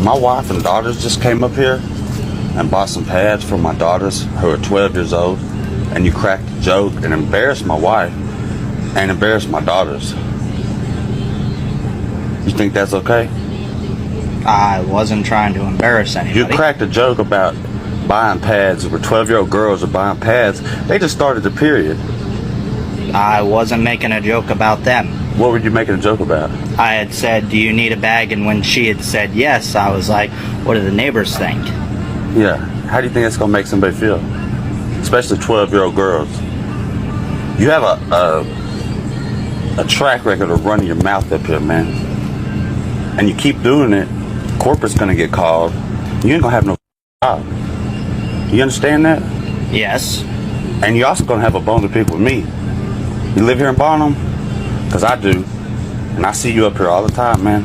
My wife and daughters just came up here and bought some pads for my daughters who are 12 years old, and you cracked a joke and embarrassed my wife and embarrassed my daughters. You think that's okay? I wasn't trying to embarrass anybody. You cracked a joke about buying pads where 12-year-old girls are buying pads. They just started the period. I wasn't making a joke about them. What were you making a joke about? I had said, do you need a bag? And when she had said yes, I was like, what do the neighbors think? Yeah. How do you think that's going to make somebody feel? Especially 12-year-old girls. You have a track record of running your mouth up here, man. And you keep doing it, corporate's going to get called. You ain't going to have no job. You understand that? Yes. And you also going to have a bone to pick with me. You live here in Barnum? Because I do. And I see you up here all the time, man.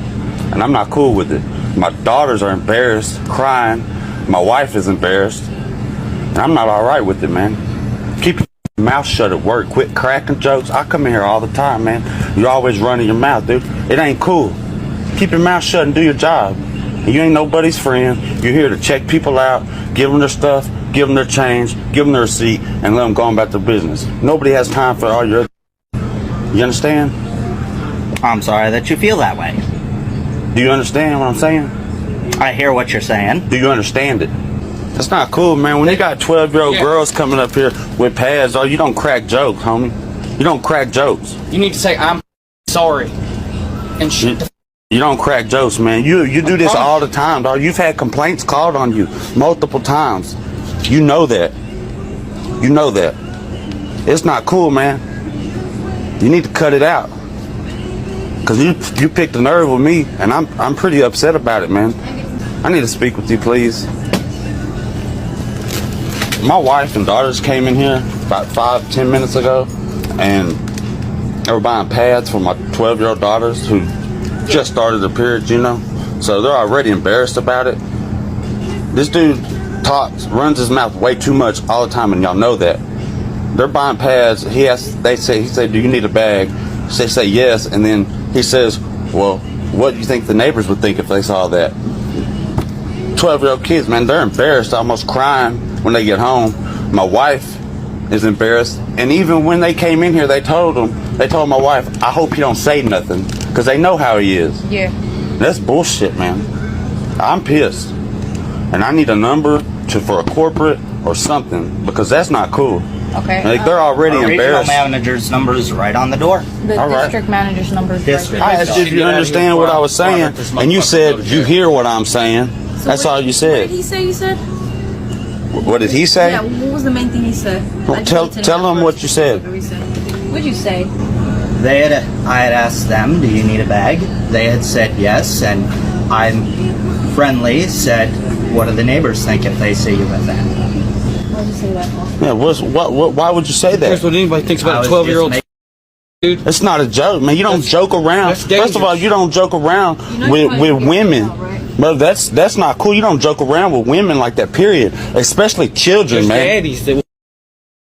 And I'm not cool with it. My daughters are embarrassed, crying. My wife is embarrassed. And I'm not all right with it, man. Keep your mouth shut at work. Quit cracking jokes. I come in here all the time, man. You're always running your mouth, dude. It ain't cool. Keep your mouth shut and do your job. You ain't nobody's friend. You're here to check people out, give them their stuff, give them their change, give them their receipt, and let them go on about their business. Nobody has time for all your... You understand? I'm sorry that you feel that way. Do you understand what I'm saying? I hear what you're saying. Do you understand it? That's not cool, man. When you got 12-year-old girls coming up here with pads, you don't crack jokes, homie. You don't crack jokes. You need to say, I'm sorry. And shit. You don't crack jokes, man. You do this all the time, dog. You've had complaints called on you multiple times. You know that. You know that. It's not cool, man. You need to cut it out. Cause you picked a nerve with me, and I'm pretty upset about it, man. I need to speak with you, please. My wife and daughters came in here about 5-10 minutes ago, and they were buying pads for my 12-year-old daughters who just started the period, you know. So they're already embarrassed about it. This dude runs his mouth way too much all the time, and y'all know that. They're buying pads. He said, do you need a bag? They say yes, and then he says, well, what do you think the neighbors would think if they saw that? 12-year-old kids, man, they're embarrassed, almost crying when they get home. My wife is embarrassed, and even when they came in here, they told my wife, I hope you don't say nothing, because they know how he is. Yeah. That's bullshit, man. I'm pissed, and I need a number for a corporate or something, because that's not cool. Okay. Like, they're already Our embarrassed. regional manager's number is right on the door. The All right. district manager's number is District. right I asked you if you understand what I was saying, and you said you hear what I'm saying. So That's all you What said. did he say? You said? What did he say? Yeah. What was the main thing he said? Well, I just tell need to know him first. what you said. What'd you say? I had asked them, do you need a bag? They had said yes, and I'm friendly, said, what do the neighbors think if they see you with that? Why'd you say that for? Yeah, why would you say Here's that? what anybody thinks I about was a 12-year-old just dude. It's not a joke, man. You don't joke around. that's First of all, dangerous. you don't joke around You know you with might get women. out, right? But that's not cool. You don't joke around with women like that, period. Especially children, There's man. daddies that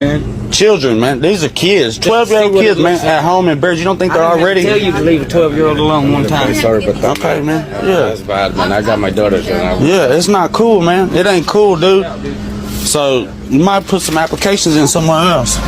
man. Children, man. These are kids. 12-year-old what it kids, man, looks like. at home embarrassed. You don't think they're I already... tell you to leave a 12-year-old alone one time. Sorry about that. Okay, man. Yeah. That's bad, man. I got my daughters and I Yeah, it's not cool, man. It ain't cool, dude. So you might put some applications in somewhere else.